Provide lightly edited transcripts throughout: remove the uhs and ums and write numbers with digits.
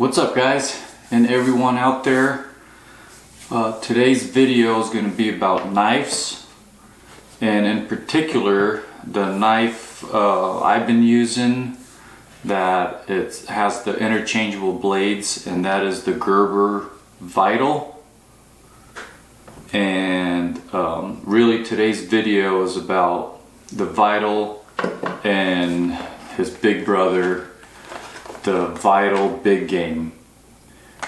What's up, guys and everyone out there? Today's video is going to be about knives, and in particular the knife I've been using that it has the interchangeable blades, and that is the Gerber Vital. And really today's video is about the Vital and his big brother, the Vital Big Game,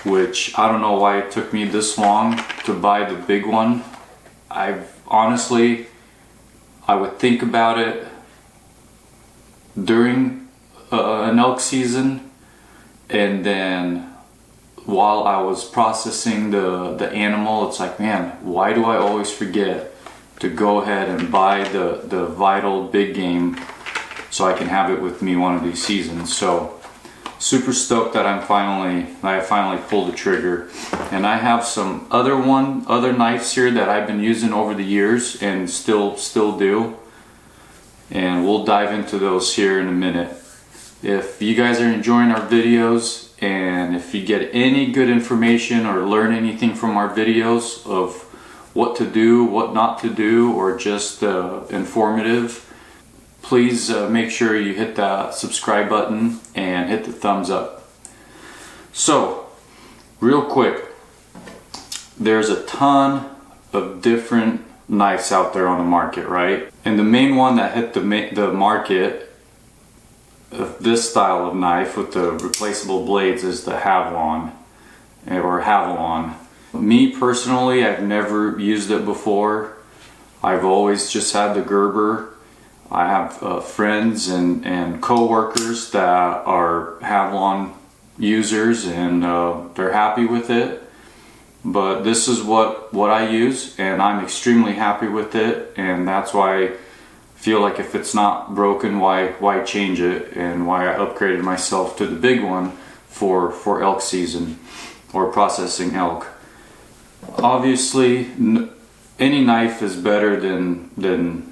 which I don't know why it took me this long to buy the big one. I would think about it during an elk season, and then while I was processing the animal, it's like, man, why do I always forget to go ahead and buy the Vital Big Game so I can have it with me one of these seasons. So super stoked that I finally pulled the trigger. And I have some other knives here that I've been using over the years and still do, and we'll dive into those here in a minute. If you guys are enjoying our videos, and if you get any good information or learn anything from our videos of what to do, what not to do, or just informative, please make sure you hit that subscribe button and hit the thumbs up. So, real quick, there's a ton of different knives out there on the market, right? And the main one that hit the market of this style of knife with the replaceable blades is the Havalon. Me personally, I've never used it before. I've always just had the Gerber. I have friends and co-workers that are Havalon users, and they're happy with it. But this is what I use, and I'm extremely happy with it, and that's why I feel like if it's not broken, why change it, and why I upgraded myself to the big one for elk season or processing elk. Obviously, any knife is better than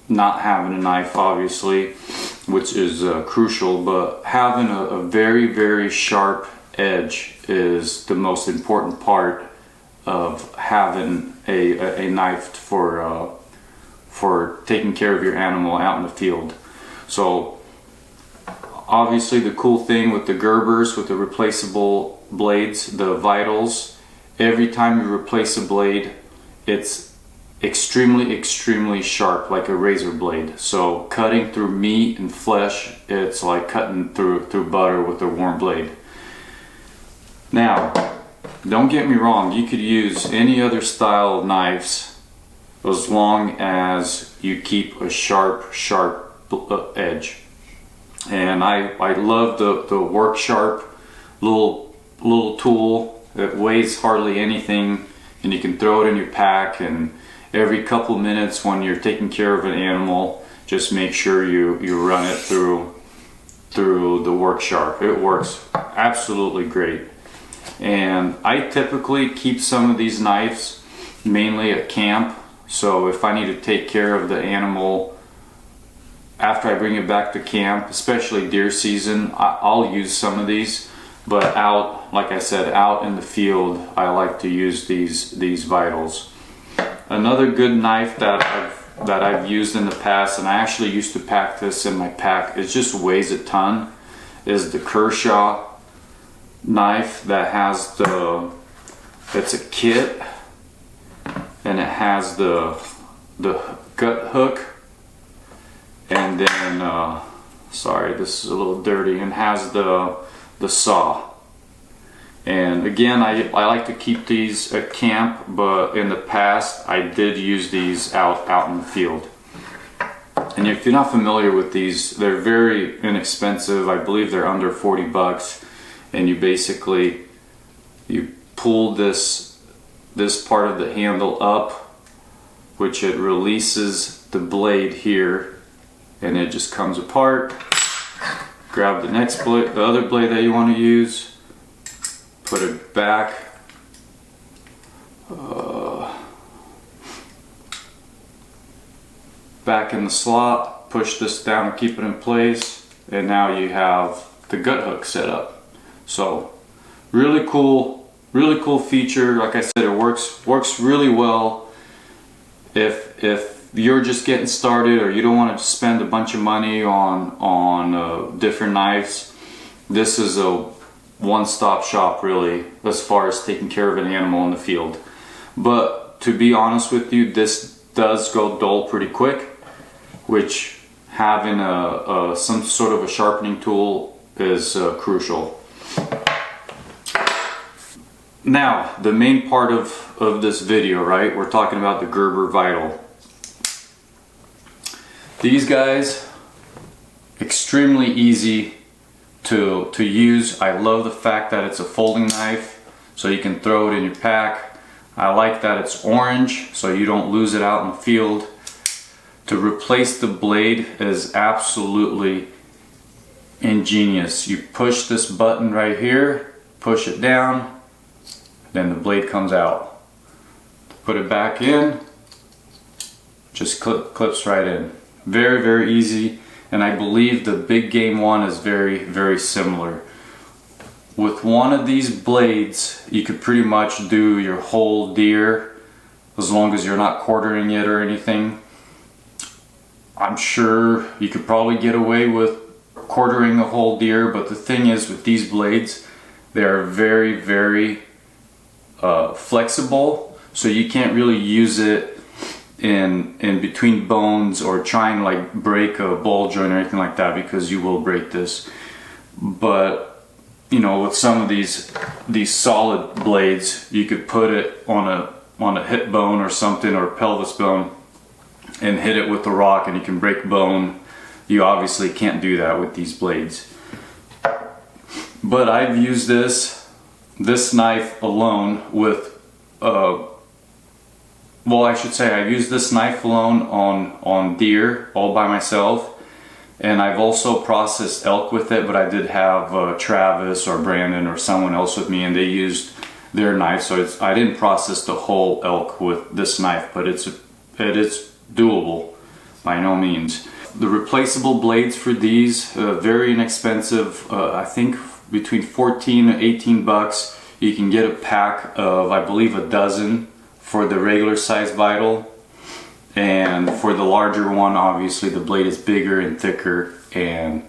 not having a knife, obviously, which is crucial, but having a very, very sharp edge is the most important part of having a knife for taking care of your animal out in the field. So obviously the cool thing with the Gerbers, with the replaceable blades, the Vitals, every time you replace a blade, it's extremely sharp, like a razor blade. So cutting through meat and flesh, it's like cutting through butter with a warm blade. Now, don't get me wrong, you could use any other style of knives as long as you keep a sharp edge. And I love the Work Sharp little tool. It weighs hardly anything, and you can throw it in your pack, and every couple minutes when you're taking care of an animal, just make sure you run it through the Work Sharp. It works absolutely great. And I typically keep some of these knives mainly at camp. So if I need to take care of the animal after I bring it back to camp, especially deer season, I'll use some of these. But out, like I said, out in the field, I like to use these Vitals. Another good knife that I've used in the past, and I actually used to pack this in my pack, it just weighs a ton, is the Kershaw knife that has it's a kit, and it has the gut hook, and then sorry, this is a little dirty, and has the saw. And again, I like to keep these at camp, but in the past I did use these out in the field. And if you're not familiar with these, they're very inexpensive. I believe they're under 40 bucks, and you pull this part of the handle up, which it releases the blade here, and it just comes apart. Grab the next blade, the other blade that you want to use, put it back, back in the slot, push this down and keep it in place, and now you have the gut hook set up. So really cool feature. Like I said, it works really well if you're just getting started or you don't want to spend a bunch of money on different knives. This is a one-stop shop really as far as taking care of an animal in the field. But to be honest with you, this does go dull pretty quick, which having some sort of a sharpening tool is crucial. Now, the main part of this video, right? We're talking about the Gerber Vital. These guys, extremely easy to use. I love the fact that it's a folding knife, so you can throw it in your pack. I like that it's orange, so you don't lose it out in the field. To replace the blade is absolutely ingenious. You push this button right here, push it down, then the blade comes out. Put it back in, just clips right in. Very, very easy, and I believe the big game one is very similar. With one of these blades, you could pretty much do your whole deer as long as you're not quartering it or anything. I'm sure you could probably get away with quartering a whole deer, but the thing is with these blades, they are very flexible, so you can't really use it in between bones or try and like break a ball joint or anything like that, because you will break this. But you know, with some of these solid blades, you could put it on a hip bone or something, or pelvis bone, and hit it with a rock and you can break bone. You obviously can't do that with these blades. But I've used this knife alone with well, I should say I've used this knife alone on deer all by myself, and I've also processed elk with it, but I did have Travis or Brandon or someone else with me, and they used their knife, so I didn't process the whole elk with this knife, but it is doable by no means. The replaceable blades for these, very inexpensive. I think between 14 and 18 bucks. You can get a pack of, I believe, a dozen for the regular size Vital, and for the larger one, obviously the blade is bigger and thicker, and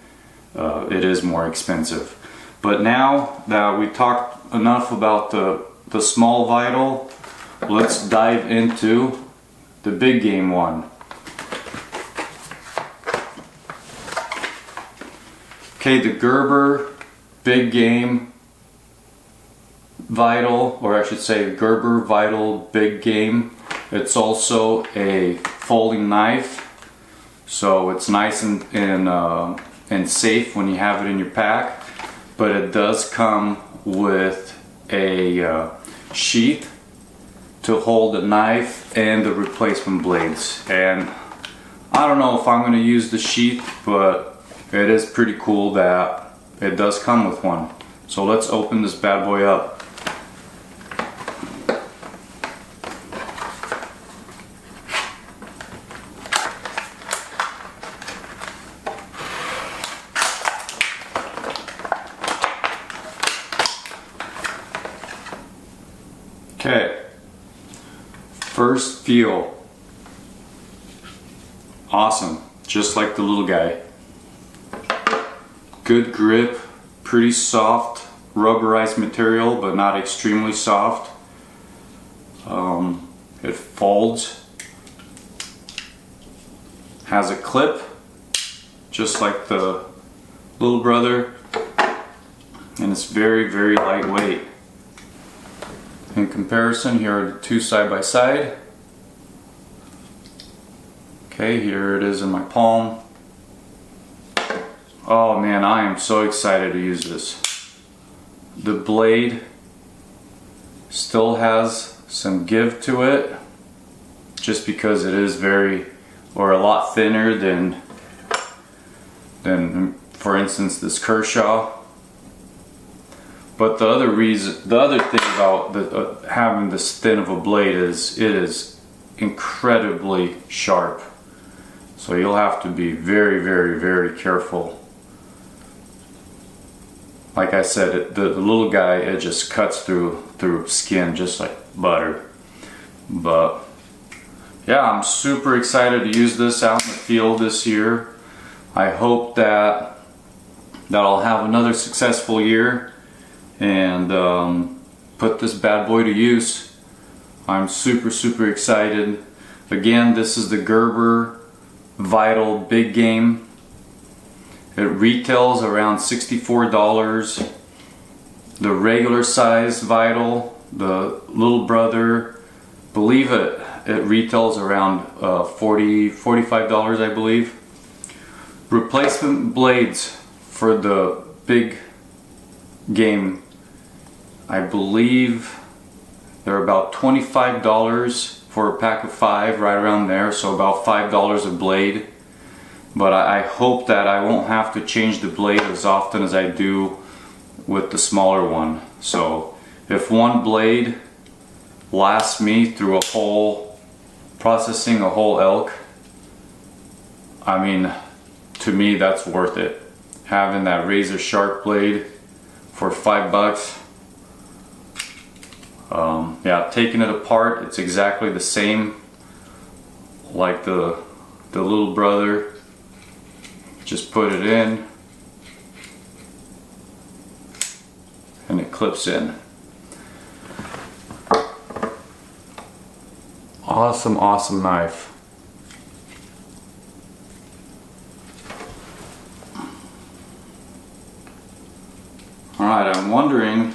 it is more expensive. But now that we talked enough about the small Vital, let's dive into the big game one. Okay, the Gerber Big Game Vital, or I should say Gerber Vital Big Game. It's also a folding knife, so it's nice and safe when you have it in your pack. But it does come with a sheath to hold the knife and the replacement blades. And I don't know if I'm going to use the sheath, but it is pretty cool that it does come with one. So let's open this bad boy up. Okay, first feel, awesome, just like the little guy. Good grip, pretty soft, rubberized material, but not extremely soft. It folds, has a clip, just like the little brother, and it's very lightweight. In comparison, here are the two side by side. Okay, here it is in my palm. Oh man, I am so excited to use this. The blade still has some give to it, just because it is a lot thinner than for instance this Kershaw. But the other thing about having this thin of a blade is it is incredibly sharp. So you'll have to be very careful. like I said, the little guy, it just cuts through skin just like butter. But yeah, I'm super excited to use this out in the field this year. I hope that I'll have another successful year and put this bad boy to use. I'm super excited. Again, this is the Gerber Vital Big Game. It retails around $64. The regular size Vital, the little brother, believe it retails around $45, I believe. Replacement blades for the big game, I believe they're about $25 for a pack of 5, right around there, so about $5 a blade. But I hope that I won't have to change the blade as often as I do with the smaller one. So if one blade lasts me through a whole, processing a whole elk, I mean, to me that's worth it. Having that razor sharp blade for $5. Yeah, taking it apart, it's exactly the same like the little brother. Just put it in and it clips in. Awesome knife. Alright, I'm wondering,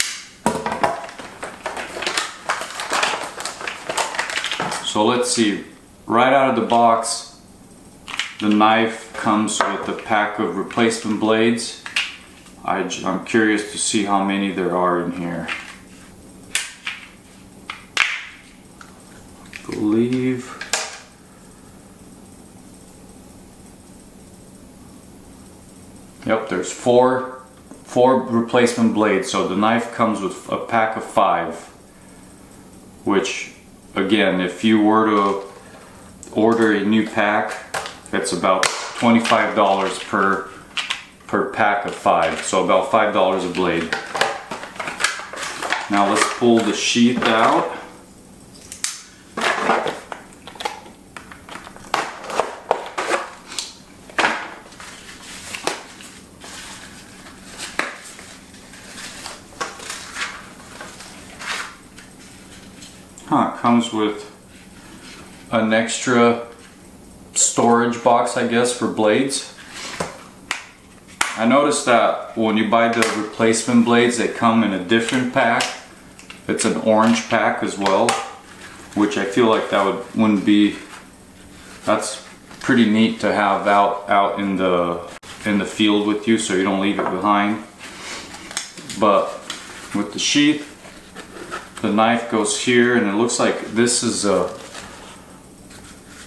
so let's see, right out of the box, the knife comes with a pack of replacement blades. I'm curious to see how many there are in here. I believe yep, there's four replacement blades. So the knife comes with a pack of 5, which again, if you were to order a new pack, it's about $25 per pack of 5, so about $5 a blade. Now let's pull the sheath out. It comes with an extra storage box, I guess, for blades. I noticed that when you buy the replacement blades, they come in a different pack. It's an orange pack as well, which I feel like wouldn't be. That's pretty neat to have out in the field with you, so you don't leave it behind. But with the sheath, the knife goes here, and it looks like this is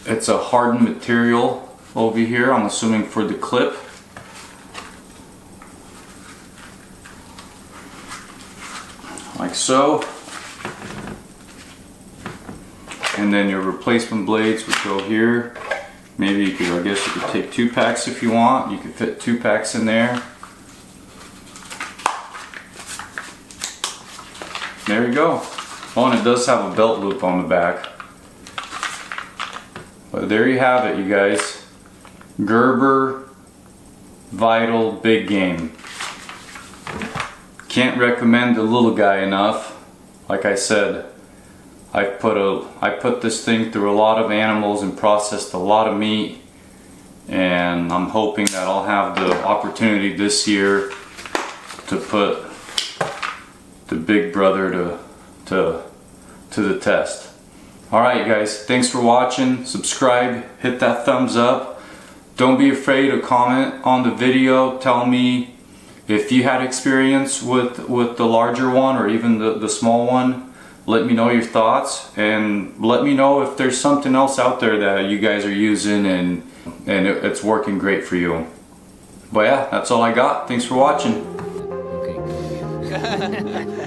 it's a hardened material over here, I'm assuming for the clip. Like so. And then your replacement blades would go here. Maybe you could, I guess you could take 2 packs if you want. You could fit 2 packs in there. There you go. Oh, and it does have a belt loop on the back. But there you have it, you guys. Gerber Vital Big Game. Can't recommend the little guy enough. Like I said, I put this thing through a lot of animals and processed a lot of meat, and I'm hoping that I'll have the opportunity this year to put the big brother to the test. Alright, you guys, thanks for watching. Subscribe, hit that thumbs up. Don't be afraid to comment on the video. Tell me if you had experience with the larger one or even the small one. Let me know your thoughts, and let me know if there's something else out there that you guys are using and it's working great for you. But yeah, that's all I got. Thanks for watching. Okay.